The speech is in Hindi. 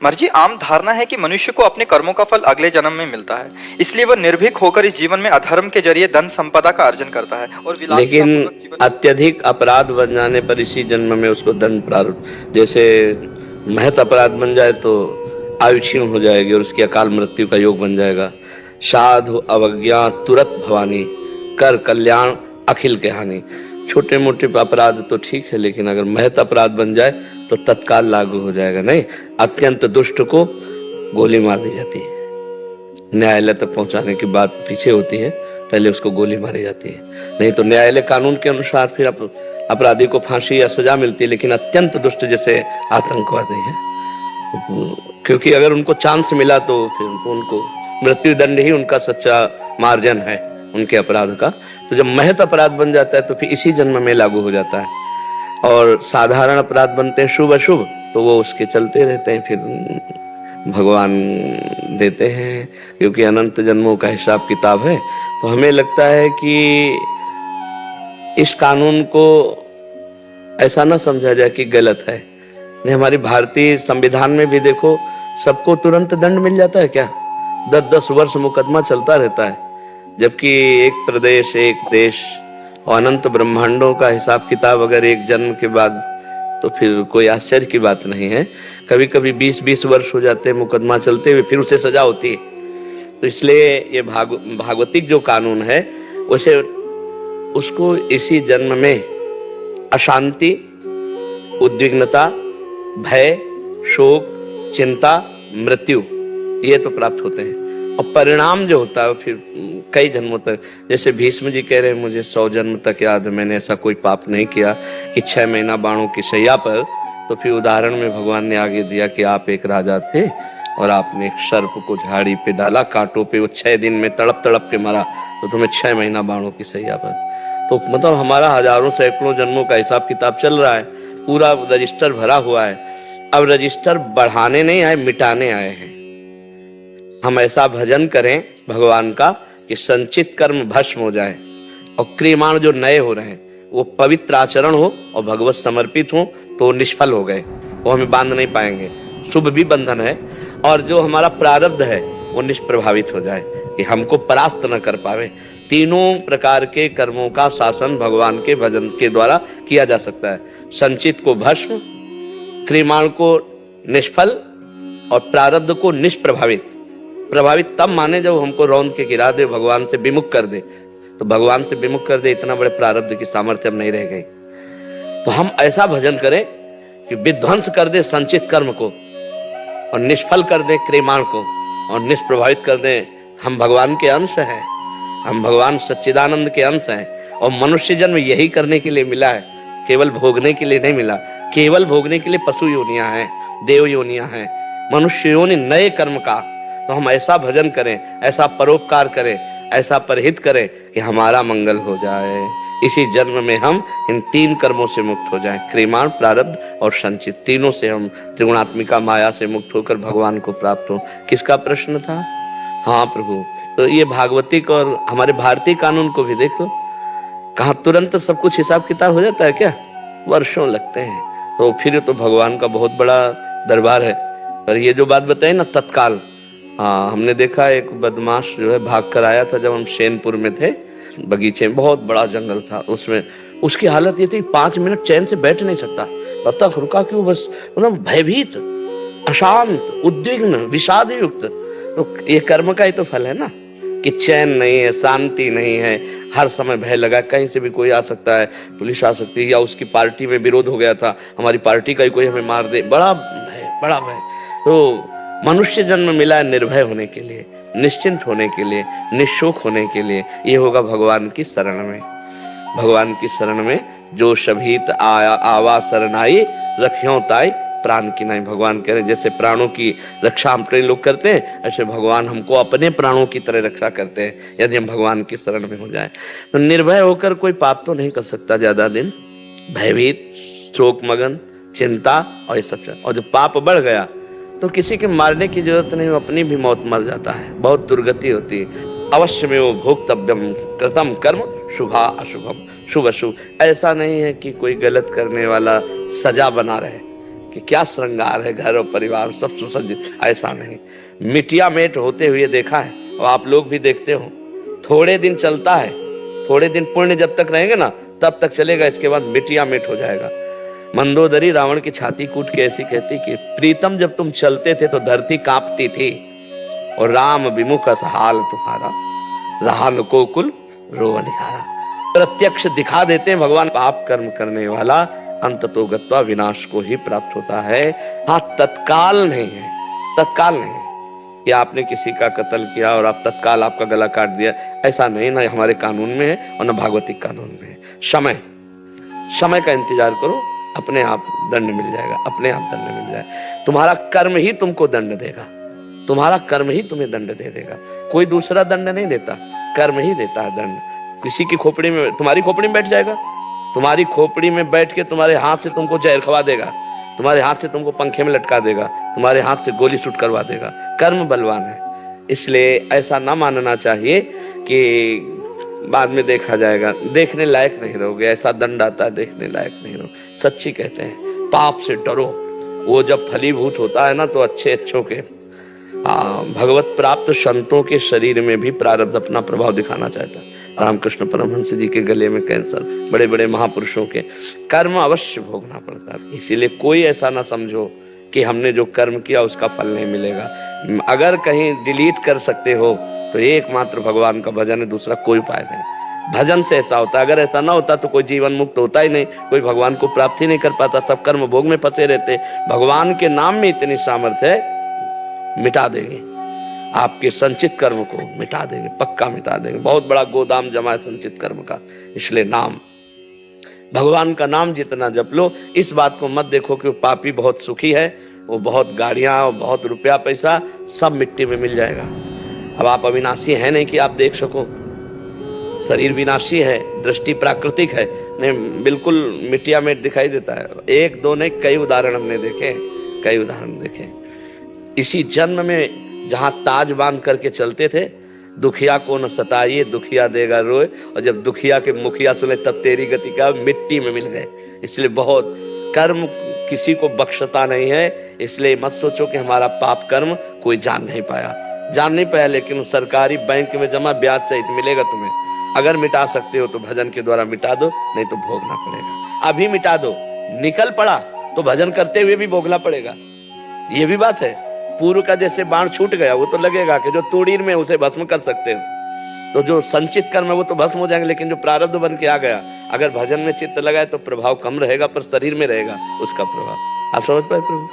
मर्जी आम धारणा है कि मनुष्य को अपने कर्मों का फल अगले जन्म में मिलता है, इसलिए वह निर्भीक होकर इस जीवन में अधर्म के जरिए धन संपदा का अर्जन करता है और लेकिन अत्यधिक अपराध बन जाने पर इसी जन्म में उसको दंड प्रारूप, जैसे महत अपराध बन जाए तो आयु क्षीण हो जाएगी और उसकी अकाल मृत्यु का योग बन जाएगा। साधु अवज्ञा तुरत भवानी, कर कल्याण अखिल के हानि। छोटे मोटे अपराध तो ठीक है, लेकिन अगर महत अपराध बन जाए तो तत्काल लागू हो जाएगा। नहीं, अत्यंत दुष्ट को गोली मार दी जाती है, न्यायालय तक पहुंचाने की बात पीछे होती है, पहले उसको गोली मारी जाती है। नहीं तो न्यायालय कानून के अनुसार फिर अपराधी को फांसी या सजा मिलती है। लेकिन अत्यंत दुष्ट जैसे आतंकवादी है, क्योंकि अगर उनको चांस मिला तो फिर उनको मृत्यु दंड ही उनका सच्चा मार्जन है उनके अपराध का। तो जब महत अपराध बन जाता है तो फिर इसी जन्म में लागू हो जाता है। और साधारण अपराध बनते हैं शुभ अशुभ, तो वो उसके चलते रहते हैं, फिर भगवान देते हैं, क्योंकि अनंत जन्मों का हिसाब किताब है। तो हमें लगता है कि इस कानून को ऐसा ना समझा जाए कि गलत है। नहीं, हमारी भारतीय संविधान में भी देखो, सबको तुरंत दंड मिल जाता है क्या? 10-10 वर्ष मुकदमा चलता रहता है, जबकि एक प्रदेश एक देश और अनंत ब्रह्मांडों का हिसाब किताब अगर एक जन्म के बाद, तो फिर कोई आश्चर्य की बात नहीं है। कभी कभी 20-20 वर्ष हो जाते हैं मुकदमा चलते हुए, फिर उसे सजा होती है। तो इसलिए ये भागवतिक जो कानून है उसे उसको इसी जन्म में अशांति, उद्विग्नता, भय, शोक, चिंता, मृत्यु, ये तो प्राप्त होते हैं। और परिणाम जो होता है फिर कई जन्मों तक, जैसे भीष्म जी कह रहे हैं मुझे 100 जन्म तक याद है, मैंने ऐसा कोई पाप नहीं किया कि 6 महीना बाणों की शैया पर। तो फिर उदाहरण में भगवान ने आगे दिया कि आप एक राजा थे और आपने एक सर्प को झाड़ी पे डाला, कांटों पे, वो 6 दिन में तड़प तड़प के मरा, तो तुम्हें 6 महीना बाणों की शैया पर। तो मतलब हमारा हजारों सैकड़ों जन्मों का हिसाब किताब चल रहा है, पूरा रजिस्टर भरा हुआ है। अब रजिस्टर बढ़ाने नहीं आए, मिटाने आए हैं। हम ऐसा भजन करें भगवान का कि संचित कर्म भस्म हो जाए और क्रियमाण जो नए हो रहे हैं वो पवित्र आचरण हो और भगवत समर्पित हो, तो निष्फल हो गए, वो हमें बांध नहीं पाएंगे। शुभ भी बंधन है, और जो हमारा प्रारब्ध है वो निष्प्रभावित हो जाए कि हमको परास्त न कर पावे। तीनों प्रकार के कर्मों का शासन भगवान के भजन के द्वारा किया जा सकता है। संचित को भस्म, क्रियमाण को निष्फल और प्रारब्ध को निष्प्रभावित। प्रभावित तब माने जब हमको रौंद के गिरा दे, भगवान से विमुख कर दे। तो भगवान से विमुख कर दे, इतना बड़े प्रारब्ध की सामर्थ्य अब नहीं रह गई। तो हम ऐसा भजन करें कि विध्वंस कर दे संचित कर्म को और निष्फल कर दे क्रियमाण को और निष्प्रभावित कर दे। हम भगवान के अंश हैं, हम भगवान सच्चिदानंद के अंश हैं, और मनुष्य जन्म यही करने के लिए मिला है, केवल भोगने के लिए नहीं मिला। केवल भोगने के लिए पशु योनियां हैं, देव योनियां हैं, मनुष्य योनि नए कर्म का। तो हम ऐसा भजन करें, ऐसा परोपकार करें, ऐसा परहित करें कि हमारा मंगल हो जाए। इसी जन्म में हम इन 3 कर्मों से मुक्त हो जाएं, क्रियमाण, प्रारब्ध और संचित। तीनों से हम त्रिगुणात्मिका माया से मुक्त होकर भगवान को प्राप्त हो। किसका प्रश्न था? हाँ प्रभु। तो ये भागवतिक और हमारे भारतीय कानून को भी देखो, कहाँ तुरंत सब कुछ हिसाब किताब हो जाता है क्या? वर्षों लगते हैं। तो फिर तो भगवान का बहुत बड़ा दरबार है। पर ये जो बात बताई ना तत्काल, हाँ, हमने देखा एक बदमाश जो है भाग कर आया था, जब हम शेनपुर में थे, बगीचे में बहुत बड़ा जंगल था, उसमें उसकी हालत ये थी 5 मिनट चैन से बैठ नहीं सकता। तब तक रुका क्यों? बस मतलब भयभीत, अशांत, उद्विग्न, विषाद युक्त। तो ये कर्म का ही तो फल है ना, कि चैन नहीं है, शांति नहीं है, हर समय भय लगा, कहीं से भी कोई आ सकता है, पुलिस आ सकती है, या उसकी पार्टी में विरोध हो गया था, हमारी पार्टी का ही कोई हमें मार दे, बड़ा भय, बड़ा भय। तो मनुष्य जन्म मिला है निर्भय होने के लिए, निश्चिंत होने के लिए, निशोक होने के लिए। ये होगा भगवान की शरण में। भगवान की शरण में जो शभीत आया आवा शरणाई, रखियों ताई प्राण की नहीं। भगवान कह रहे जैसे प्राणों की रक्षा हम कई लोग करते हैं, ऐसे भगवान हमको अपने प्राणों की तरह रक्षा करते हैं यदि हम भगवान की शरण में हो जाए। तो निर्भय होकर कोई पाप तो नहीं कर सकता ज्यादा दिन, भयभीत, शोक मगन, चिंता और ये सब। और जो पाप बढ़ गया तो किसी के मारने की जरूरत नहीं, वो अपनी भी मौत मर जाता है, बहुत दुर्गति होती है। अवश्य में वो भोक्तव्यम कृतम कर्म शुभा अशुभम, शुभ अशुभ। ऐसा नहीं है कि कोई गलत करने वाला सजा बना रहे, कि क्या श्रृंगार है, घर और परिवार सब सुसज्जित, ऐसा नहीं। मिटिया मेट होते हुए देखा है और आप लोग भी देखते हो। थोड़े दिन चलता है, थोड़े दिन पुण्य जब तक रहेंगे ना तब तक चलेगा, इसके बाद मिटिया मेट हो जाएगा। मंदोदरी रावण की छाती कूट के ऐसी कहती कि प्रीतम जब तुम चलते थे तो धरती कांपती थी और राम विमुख हाल तुम्हारा, रहा कोकुल रोवन हारा। प्रत्यक्ष दिखा देते हैं भगवान, पाप कर्म करने वाला अंततो गत्वा विनाश को ही प्राप्त होता है। हाँ, तत्काल नहीं है, तत्काल नहीं है कि आपने किसी का कत्ल किया और आप तत्काल आपका गला काट दिया, ऐसा नहीं, ना हमारे कानून में है और ना भागवतिक कानून में है। समय का इंतजार करो, अपने आप दंड मिल जाएगा, अपने आप दंड मिल जाएगा। तुम्हारा कर्म ही तुमको दंड देगा, तुम्हारा कर्म ही तुम्हें दंड दे देगा, कोई दूसरा दंड नहीं देता, कर्म ही देता है दंड। किसी की खोपड़ी में, तुम्हारी खोपड़ी में बैठ जाएगा, तुम्हारी खोपड़ी में बैठ के तुम्हारे हाथ से तुमको जहर खवा देगा, तुम्हारे हाथ से तुमको पंखे में लटका देगा, तुम्हारे हाथ से गोली शूट करवा देगा। कर्म बलवान है, इसलिए ऐसा ना मानना चाहिए कि बाद में देखा जाएगा, देखने लायक नहीं रहोगे, ऐसा दंड आता है देखने लायक नहीं रहो। सच्ची कहते हैं पाप से डरो, वो जब फलीभूत होता है ना तो अच्छों के भगवत प्राप्त संतों के शरीर में भी प्रारब्ध अपना प्रभाव दिखाना चाहता है। रामकृष्ण परमहंस जी के गले में कैंसर, बड़े बड़े महापुरुषों के कर्म अवश्य भोगना पड़ता है। इसीलिए कोई ऐसा ना समझो कि हमने जो कर्म किया उसका फल नहीं मिलेगा। अगर कहीं डिलीट कर सकते हो तो एकमात्र भगवान का भजन है, दूसरा कोई उपाय नहीं। भजन से ऐसा होता है, अगर ऐसा ना होता तो कोई जीवन मुक्त होता ही नहीं, कोई भगवान को प्राप्त ही नहीं कर पाता, सब कर्म भोग में फंसे रहते। भगवान के नाम में इतनी सामर्थ्य है, मिटा देंगे आपके संचित कर्म को, मिटा देंगे, पक्का मिटा देंगे। बहुत बड़ा गोदाम जमा है संचित कर्म का। इसलिए नाम, भगवान का नाम जितना जप लो, इस बात को मत देखो कि वो पापी बहुत सुखी है, वो बहुत गाड़ियां और बहुत रुपया पैसा सब मिट्टी में मिल जाएगा। अब आप अविनाशी है नहीं कि आप देख सको, शरीर विनाशी है, दृष्टि प्राकृतिक है, नहीं बिल्कुल मिट्टिया में दिखाई देता है। एक दो नहीं, कई उदाहरण हमने देखे, कई उदाहरण देखे। इसी जन्म में जहां ताज बांध करके चलते थे, दुखिया को न सताइए दुखिया देगा रोए, और जब दुखिया के मुखिया सुने तब तेरी गति का मिट्टी में मिल गए। इसलिए बहुत कर्म किसी को बख्शता नहीं है, इसलिए मत सोचो कि हमारा पाप कर्म कोई जान नहीं पाया, लेकिन सरकारी बैंक में जमा ब्याज सहित मिलेगा तुम्हें। अगर मिटा सकते हो तो भजन के द्वारा मिटा दो, नहीं तो भोगना पड़ेगा। अभी मिटा दो, निकल पड़ा तो भजन करते हुए भी भोगना पड़ेगा, ये भी बात है। पूर्व का जैसे बाण छूट गया, वो तो लगेगा कि जो तूड़ीर में उसे भस्म कर सकते हो, तो जो संचित कर्म है वो तो भस्म हो जाएंगे, लेकिन जो प्रारब्ध बन के आ गया, अगर भजन में चित्त लगाए तो प्रभाव कम रहेगा, पर शरीर में रहेगा उसका प्रभाव। आप समझ पाए प्रभु?